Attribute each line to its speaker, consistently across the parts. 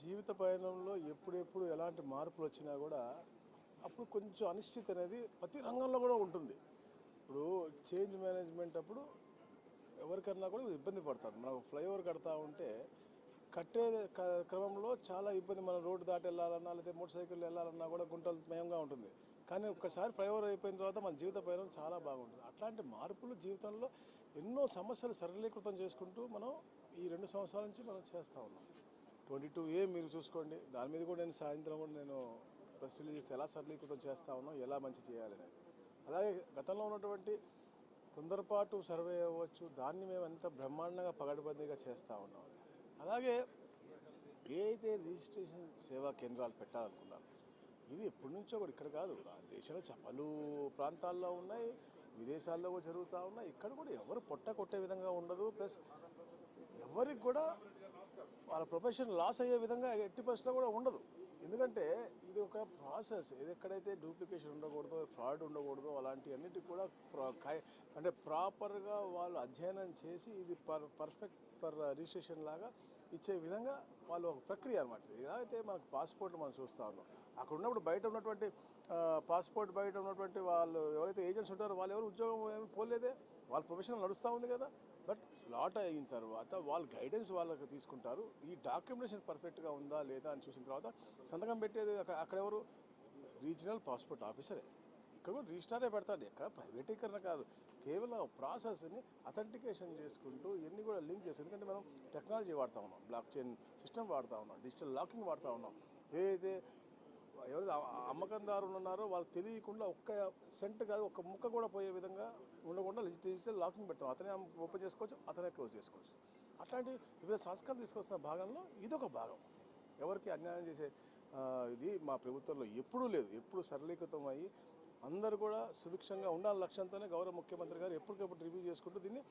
Speaker 1: జీవిత పయనంలో ఎప్పుడెప్పుడు ఎలాంటి మార్పులు వచ్చినా కూడా అప్పుడు కొంచెం అనిశ్చితి అనేది ప్రతి రంగంలో కూడా ఉంటుంది. ఇప్పుడు చేంజ్ మేనేజ్మెంట్ అప్పుడు ఎవరికన్నా కూడా ఇబ్బంది పడతారు. మనం ఫ్లైఓవర్ కడతా ఉంటే కట్టే క్రమంలో చాలా ఇబ్బంది. మనం రోడ్డు దాటి వెళ్ళాలన్నా లేకపోతే మోటార్ సైకిల్ వెళ్ళాలన్నా కూడా గుంటలమయంగా ఉంటుంది. కానీ ఒక్కసారి ఫ్లైఓవర్ అయిపోయిన తర్వాత మన జీవిత పయనం చాలా బాగుంటుంది. అట్లాంటి మార్పులు జీవితంలో ఎన్నో సమస్యలు సరళీకృతం చేసుకుంటూ మనం ఈ 2 సంవత్సరాల నుంచి మనం చేస్తూ ఉన్నాం. 22A మీరు చూసుకోండి, దాని మీద కూడా నేను సాయంత్రం కూడా నేను ప్రెస్ రిలీజ్ చేస్తే ఎలా సరళీకృతం చేస్తూ ఉన్నాం, ఎలా మంచి చేయాలనేది. అలాగే గతంలో ఉన్నటువంటి తొందరపాటు సర్వే అవ్వచ్చు, దాన్ని మేము ఎంత బ్రహ్మాండంగా పగడబందీగా చేస్తూ ఉన్నాం. అలాగే ఏ అయితే రిజిస్ట్రేషన్ సేవా కేంద్రాలు పెట్టాలనుకున్నాను, ఇది ఎప్పటి నుంచో కూడా ఇక్కడ కాదు, దేశంలో పలు ప్రాంతాల్లో ఉన్నాయి, విదేశాల్లో కూడా జరుగుతూ ఉన్నాయి. ఇక్కడ కూడా ఎవరు పొట్ట కొట్టే విధంగా ఉండదు. ప్లస్ ఎవరికి కూడా వాళ్ళ ప్రొఫెషన్ లాస్ అయ్యే విధంగా ఎట్టి పరిస్థితిలో కూడా ఉండదు. ఎందుకంటే ఇది ఒక ప్రాసెస్. ఇది ఎక్కడైతే డూప్లికేషన్ ఉండకూడదో, ఫ్రాడ్ ఉండకూడదో, అలాంటివన్నిటికి కూడా అంటే ప్రాపర్గా వాళ్ళు అధ్యయనం చేసి ఇది పర్ఫెక్ట్ రిజిస్ట్రేషన్ లాగా ఇచ్చే విధంగా వాళ్ళు ఒక ప్రక్రియ అనమాట. ఇలా అయితే మనకు పాస్పోర్ట్లు మనం చూస్తూ ఉన్నాం. అక్కడ ఉన్నప్పుడు బయట ఉన్నటువంటి పాస్పోర్ట్ బయట ఉన్నటువంటి వాళ్ళు ఎవరైతే ఏజెంట్స్ ఉంటారో వాళ్ళు ఎవరు ఉద్యోగం ఏమి పోలేదే, వాళ్ళ ప్రొఫెషన్ నడుస్తూ ఉంది కదా. బట్ స్లాట్ అయిన తర్వాత వాళ్ళు గైడెన్స్ వాళ్ళకి తీసుకుంటారు. ఈ డాక్యుమెంటేషన్ పర్ఫెక్ట్గా ఉందా లేదా అని చూసిన తర్వాత సంతకం పెట్టేది అక్కడ ఎవరు, రీజనల్ పాస్పోర్ట్ ఆఫీసరే. ఇక్కడ కూడా రిజిస్టారే పెడతాడు. ఎక్కడ ప్రైవేటీకరణ కాదు, కేవలం ప్రాసెస్ని అథెంటికేషన్ చేసుకుంటూ ఇవన్నీ కూడా లింక్ చేసి. ఎందుకంటే మనం టెక్నాలజీ వాడుతూ ఉన్నాం, బ్లాక్ చైన్ సిస్టమ్ వాడుతూ ఉన్నాం, డిజిటల్ లాకింగ్ వాడుతూ ఉన్నాం. ఏదైతే ఎవరైతే అమ్మకందారులు ఉన్నారో వాళ్ళకి తెలియకుండా ఒక్క సెంట్ కాదు, ఒక్క ముక్క కూడా పోయే విధంగా ఉండకుండా డిజిటల్ లాకింగ్ పెడతాం. అతనే ఓపెన్ చేసుకోవచ్చు, అతనే క్లోజ్ చేసుకోవచ్చు. అట్లాంటి వివిధ సంస్కరణ తీసుకొస్తున్న భాగంలో ఇదొక భాగం. ఎవరికి అన్యాయం చేసే ఇది మా ప్రభుత్వంలో ఎప్పుడూ లేదు. ఎప్పుడు సరళీకృతం అయ్యి అందరూ కూడా సుభిక్షంగా ఉండాలని లక్ష్యంతోనే గౌరవ ముఖ్యమంత్రి గారు ఎప్పటికప్పుడు రివ్యూ చేసుకుంటూ దీన్ని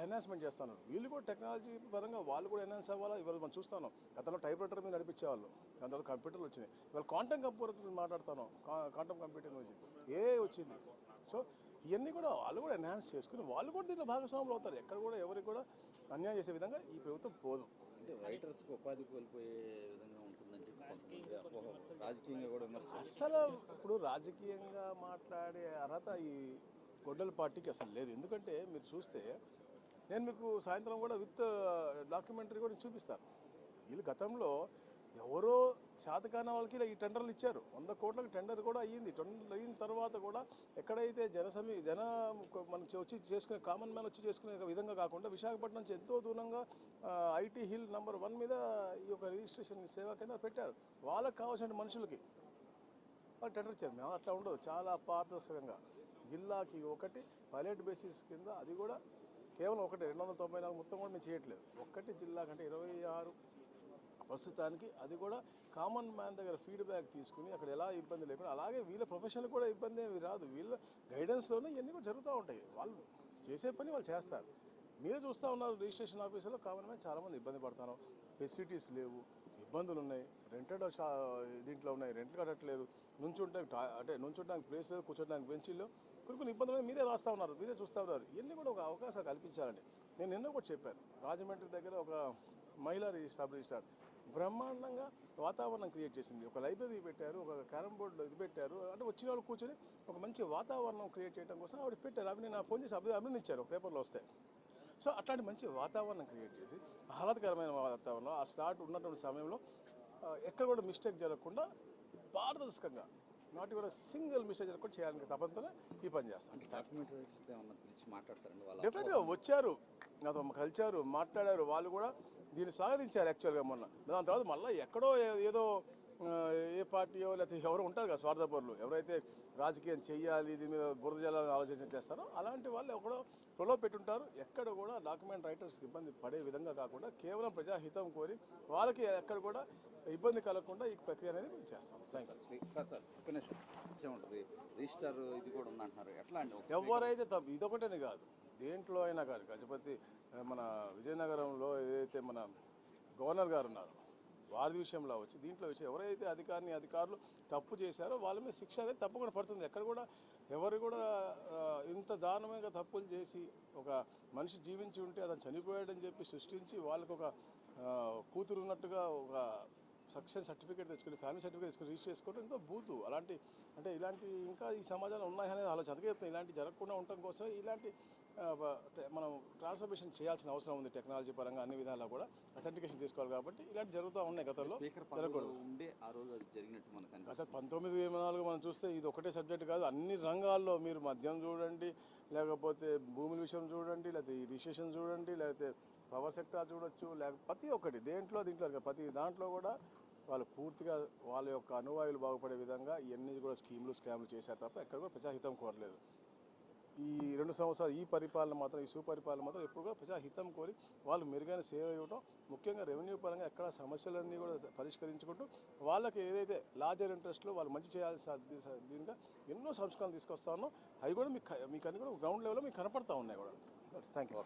Speaker 1: ఎన్హాన్స్మెంట్ చేస్తున్నారు. వీళ్ళు కూడా టెక్నాలజీ పరంగా వాళ్ళు కూడా ఎన్హాన్స్ అవ్వాలా. ఇవాళ మనం చూస్తాను, గతంలో టైప్ రైటర్ మీద నడిపించేవాళ్ళు, దాని తర్వాత కంప్యూటర్లు వచ్చినాయి. ఇవాళ క్వాంటమ్ కంప్యూటర్ మాట్లాడుతాను, క్వాంటమ్ కంప్యూటింగ్ వచ్చింది, వచ్చింది. సో ఇవన్నీ కూడా వాళ్ళు కూడా ఎన్హాన్స్ చేసుకుని వాళ్ళు కూడా దీంట్లో భాగస్వాములు అవుతారు. ఎక్కడ కూడా ఎవరికి కూడా అన్యాయం చేసే విధంగా ఈ ప్రభుత్వం పోదు.
Speaker 2: అంటే రైటర్స్కి ఉపాధి కోల్పోయే విధంగా ఉంటుందని చెప్పి రాజకీయంగా కూడా
Speaker 1: అసలు ఇప్పుడు రాజకీయంగా మాట్లాడే అర్హత ఈ గొడ్డల పార్టీకి అసలు లేదు. ఎందుకంటే మీరు చూస్తే నేను మీకు సాయంత్రం కూడా విత్ డాక్యుమెంటరీ కూడా చూపిస్తాను. వీళ్ళు గతంలో ఎవరో చేతకాని వాళ్ళకి ఈ టెండర్లు ఇచ్చారు. 100 కోట్లకు టెండర్ కూడా అయ్యింది. టెండర్ అయిన తర్వాత కూడా ఎక్కడైతే మనం వచ్చి చేసుకునే కామన్ మ్యాన్ వచ్చి చేసుకునే విధంగా కాకుండా విశాఖపట్నం నుంచి ఎంతో దూరంగా ఐటీ హిల్ నెంబర్ 1 మీద ఈ యొక్క రిజిస్ట్రేషన్ సేవా కేంద్రాలు పెట్టారు. వాళ్ళకి కావాల్సిన మనుషులకి వాళ్ళు టెండర్ ఇచ్చారు. మేము అట్లా ఉండదు, చాలా పారదర్శకంగా జిల్లాకి ఒకటి పైలట్ బేసిస్ కింద, అది కూడా కేవలం ఒకటి 294 మొత్తం కూడా మేము చేయట్లేదు. ఒక్కటి జిల్లా కంటే 26 ప్రస్తుతానికి, అది కూడా కామన్ మ్యాన్ దగ్గర ఫీడ్బ్యాక్ తీసుకుని అక్కడ ఎలా ఇబ్బంది లేకుండా, అలాగే వీళ్ళ ప్రొఫెషన్లు కూడా ఇబ్బంది ఏమి రాదు. వీళ్ళ గైడెన్స్లోనే ఇవన్నీ కూడా జరుగుతూ ఉంటాయి. వాళ్ళు చేసే పని వాళ్ళు చేస్తారు. మీరే చూస్తూ ఉన్నారు, రిజిస్ట్రేషన్ ఆఫీసులో కామన్ మ్యాన్ చాలామంది ఇబ్బంది పడుతున్నారు. ఫెసిలిటీస్ లేవు, ఇబ్బందులు ఉన్నాయి, రెంటెడ్ దీంట్లో ఉన్నాయి, రెంట్లు కట్టట్లేదు, నుంచుంటానికి ప్లేస్ లేదు, కూర్చోడానికి బెంచీల్లో కొన్ని ఇబ్బందులు మీరే రాస్తూ ఉన్నారు, మీరే చూస్తూ ఉన్నారు. ఇవన్నీ కూడా ఒక అవకాశం కల్పించాలండి. నేను నిన్న కూడా చెప్పాను, రాజమండ్రి దగ్గర ఒక మహిళా సబ్ రిజిస్ట్రార్ బ్రహ్మాండంగా వాతావరణం క్రియేట్ చేసింది. ఒక లైబ్రరీ పెట్టారు, ఒక క్యారమ్ బోర్డు ఇది పెట్టారు. అంటే వచ్చిన వాళ్ళు కూర్చొని ఒక మంచి వాతావరణం క్రియేట్ చేయడం కోసం ఆవిడ పెట్టారు. అవి నేను ఫోన్ చేసి అభినందించారు, పేపర్లో వస్తాయి. సో అట్లాంటి మంచి వాతావరణం క్రియేట్ చేసి ఆహ్లాదకరమైన వాతావరణం ఆ స్లాట్ ఉన్నటువంటి సమయంలో ఎక్కడ కూడా మిస్టేక్ జరగకుండా పారదర్శకంగా, నాట్ కూడా సింగిల్ మిస్టేక్ జరగకుండా చేయాలని తపంతోనే ఈ పని చేస్తాను. డెఫినెట్గా వచ్చారు, నాతో కలిశారు, మాట్లాడారు. వాళ్ళు కూడా దీన్ని స్వాగతించారు యాక్చువల్గా మొన్న. దాని తర్వాత మళ్ళీ ఎక్కడో ఏదో ఏ పార్టీయో లేకపోతే ఎవరు ఉంటారు కదా స్వార్థపరులు, ఎవరైతే రాజకీయం చెయ్యాలి దీని మీద బురద జలాలను ఆలోచన చేస్తారో అలాంటి వాళ్ళు ఎక్కడో ప్రలోభ పెట్టుంటారు. ఎక్కడ కూడా డాక్యుమెంట్ రైటర్స్కి ఇబ్బంది పడే విధంగా కాకుండా కేవలం ప్రజాహితం కోరి వాళ్ళకి ఎక్కడ కూడా ఇబ్బంది కలగకుండా ఈ ప్రక్రియ అనేది మేము చేస్తాం. ఎవరైతే తప్పు ఇదొకటేనే కాదు, దేంట్లో అయినా కాదు. గజపతి మన విజయనగరంలో ఏదైతే మన గవర్నర్ గారు ఉన్నారు, వారి విషయంలో వచ్చి దీంట్లో విషయం ఎవరైతే అధికారులు తప్పు చేశారో వాళ్ళ మీద శిక్ష అనేది తప్పకుండా పడుతుంది. ఎక్కడ కూడా ఎవరు కూడా ఇంత దారుణంగా తప్పులు చేసి ఒక మనిషి జీవించి ఉంటే అతను చనిపోయాడని చెప్పి సృష్టించి వాళ్ళకు ఒక కూతురు ఉన్నట్టుగా ఒక సక్సెస్ సర్టిఫికేట్ తెచ్చుకుని ఫ్యామిలీ సర్టిఫికేట్ తెచ్చుకుని రిజిస్టర్ చేసుకోవడం ఎంతో బూతు. అలాంటి అంటే ఇలాంటి ఇంకా ఈ సమాజంలో ఉన్నాయనేది ఆలోచన. అందుకే చెప్తాను, ఇలాంటి జరగకుండా ఉండటం కోసం ఇలాంటి మనం ట్రాన్స్ఫర్మేషన్ చేయాల్సిన అవసరం ఉంది. టెక్నాలజీ పరంగా అన్ని విధాలా కూడా అథెంటికేషన్ తీసుకోవాలి. కాబట్టి ఇలాంటి జరుగుతూ ఉన్నాయి గతంలో.
Speaker 2: స్పీకర్
Speaker 1: జరగకూడదు.
Speaker 2: ఉండే ఆ రోజు అది జరిగినట్టు మనకు
Speaker 1: గత
Speaker 2: అనిపిస్తుంది.
Speaker 1: 1904 మనం చూస్తే ఇది ఒకటే సబ్జెక్ట్ కాదు, అన్ని రంగాల్లో మీరు మద్యం చూడండి, లేకపోతే భూముల విషయం చూడండి, లేకపోతే రిజిస్ట్రేషన్ చూడండి, లేకపోతే పవర్ సెక్టార్ చూడొచ్చు, లేకపోతే ప్రతి ఒక్కటి దీంట్లో ప్రతి దాంట్లో కూడా వాళ్ళు పూర్తిగా వాళ్ళ యొక్క అనువాయులు బాగుపడే విధంగా ఇవన్నీ కూడా స్కీములు స్కామ్లు చేశారు తప్ప ఎక్కడ కూడా ప్రజాహితం కోరలేదు. ఈ 2 సంవత్సరాలు ఈ పరిపాలన మాత్రం, ఈ సుపరిపాలన మాత్రం ఎప్పుడు కూడా ప్రజాహితం కోరి వాళ్ళు మెరుగైన సేవ ఇవ్వడం, ముఖ్యంగా రెవెన్యూ పరంగా ఎక్కడ సమస్యలన్నీ కూడా పరిష్కరించుకుంటూ వాళ్ళకి ఏదైతే లార్జర్ ఇంట్రెస్ట్లో వాళ్ళు మంచి చేయాల్సిన దీనిగా ఎన్నో సంస్కరణలు తీసుకొస్తా ఉన్నాం. అవి కూడా మీకు అన్ని కూడా గ్రౌండ్ లెవెల్లో మీకు కనపడతా ఉన్నాయి కూడా. Thank you.